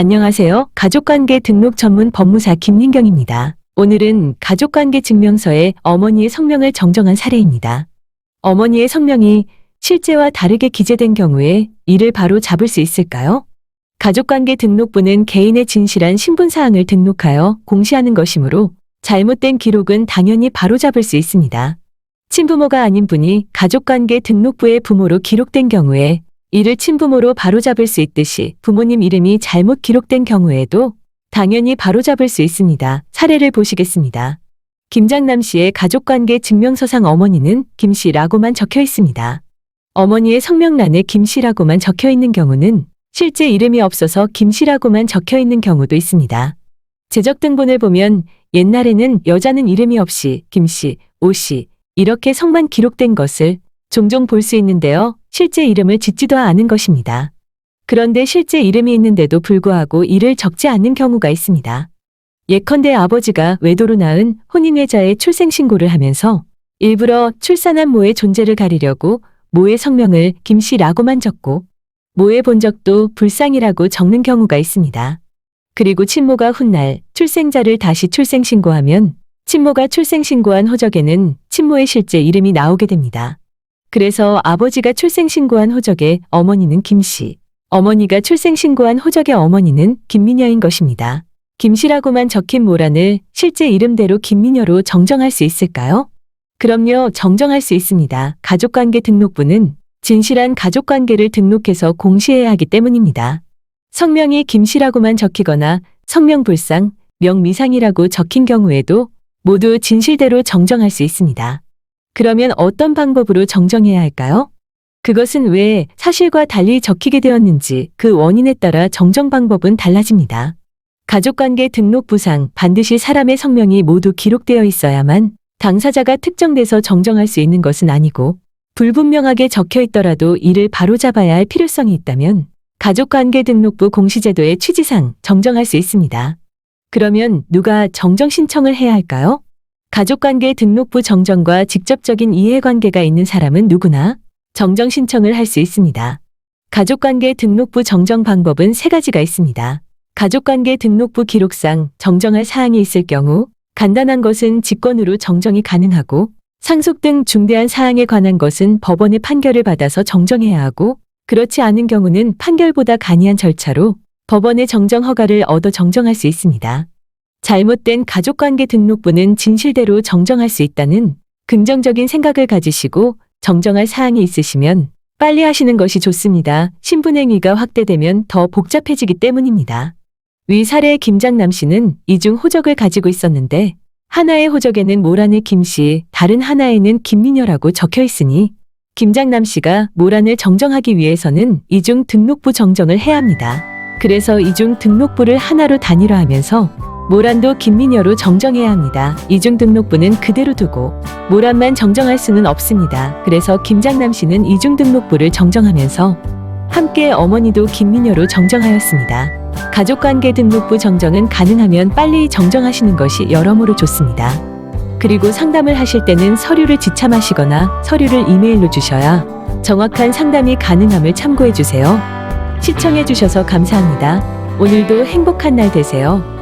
안녕하세요. 가족관계 등록 전문 법무사 김민경입니다. 오늘은 가족관계 증명서에 어머니의 성명을 정정한 사례입니다. 어머니의 성명이 실제와 다르게 기재된 경우에 이를 바로 잡을 수 있을까요? 가족관계 등록부는 개인의 진실한 신분사항을 등록하여 공시하는 것이므로 잘못된 기록은 당연히 바로잡을 수 있습니다. 친부모가 아닌 분이 가족관계 등록부의 부모로 기록된 경우에 이를 친부모로 바로잡을 수 있듯이 부모님 이름이 잘못 기록된 경우에도 당연히 바로잡을 수 있습니다. 사례를 보시겠습니다. 김장남 씨의 가족관계 증명서상 어머니는 김씨라고만 적혀 있습니다. 어머니의 성명란에 김씨라고만 적혀 있는 경우는 실제 이름이 없어서 김씨라고만 적혀 있는 경우도 있습니다. 재적등본을 보면 옛날에는 여자는 이름이 없이 김씨, 오씨 이렇게 성만 기록된 것을 종종 볼 수 있는데요. 실제 이름을 짓지도 않은 것입니다. 그런데 실제 이름이 있는데도 불구하고 이를 적지 않는 경우가 있습니다. 예컨대 아버지가 외도로 낳은 혼인외자의 출생신고를 하면서 일부러 출산한 모의 존재를 가리려고 모의 성명을 김씨라고만 적고 모의 본 적도 불상이라고 적는 경우가 있습니다. 그리고 친모가 훗날 출생자를 다시 출생신고하면 친모가 출생신고한 호적에는 친모의 실제 이름이 나오게 됩니다. 그래서 아버지가 출생신고한 호적의 어머니는 김씨, 어머니가 출생신고한 호적의 어머니는 김미녀인 것입니다. 김씨라고만 적힌 모란을 실제 이름대로 김미녀로 정정할 수 있을까요? 그럼요, 정정할 수 있습니다. 가족관계 등록부는 진실한 가족관계를 등록해서 공시해야 하기 때문입니다. 성명이 김씨라고만 적히거나 성명불상, 명미상이라고 적힌 경우에도 모두 진실대로 정정할 수 있습니다. 그러면 어떤 방법으로 정정해야 할까요? 그것은 왜 사실과 달리 적히게 되었는지 그 원인에 따라 정정 방법은 달라집니다. 가족관계 등록부상 반드시 사람의 성명이 모두 기록되어 있어야만 당사자가 특정돼서 정정할 수 있는 것은 아니고 불분명하게 적혀 있더라도 이를 바로잡아야 할 필요성이 있다면 가족관계 등록부 공시제도의 취지상 정정할 수 있습니다. 그러면 누가 정정 신청을 해야 할까요? 가족관계 등록부 정정과 직접적인 이해관계가 있는 사람은 누구나 정정 신청을 할 수 있습니다. 가족관계 등록부 정정 방법은 3가지가 있습니다. 가족관계 등록부 기록상 정정할 사항이 있을 경우 간단한 것은 직권으로 정정이 가능하고 상속 등 중대한 사항에 관한 것은 법원의 판결을 받아서 정정해야 하고 그렇지 않은 경우는 판결보다 간이한 절차로 법원의 정정 허가를 얻어 정정할 수 있습니다. 잘못된 가족관계 등록부는 진실대로 정정할 수 있다는 긍정적인 생각을 가지시고 정정할 사항이 있으시면 빨리 하시는 것이 좋습니다. 신분행위가 확대되면 더 복잡해지기 때문입니다. 위 사례의 김장남 씨는 이중 호적을 가지고 있었는데 하나의 호적에는 모란을 김씨, 다른 하나에는 김미녀라고 적혀 있으니 김장남 씨가 모란을 정정하기 위해서는 이중 등록부 정정을 해야 합니다. 그래서 이중 등록부를 하나로 단일화하면서 모란도 김미녀로 정정해야 합니다. 이중 등록부는 그대로 두고 모란만 정정할 수는 없습니다. 그래서 김장남 씨는 이중 등록부를 정정하면서 함께 어머니도 김미녀로 정정하였습니다. 가족관계 등록부 정정은 가능하면 빨리 정정하시는 것이 여러모로 좋습니다. 그리고 상담을 하실 때는 서류를 지참하시거나 서류를 이메일로 주셔야 정확한 상담이 가능함을 참고해 주세요. 시청해 주셔서 감사합니다. 오늘도 행복한 날 되세요.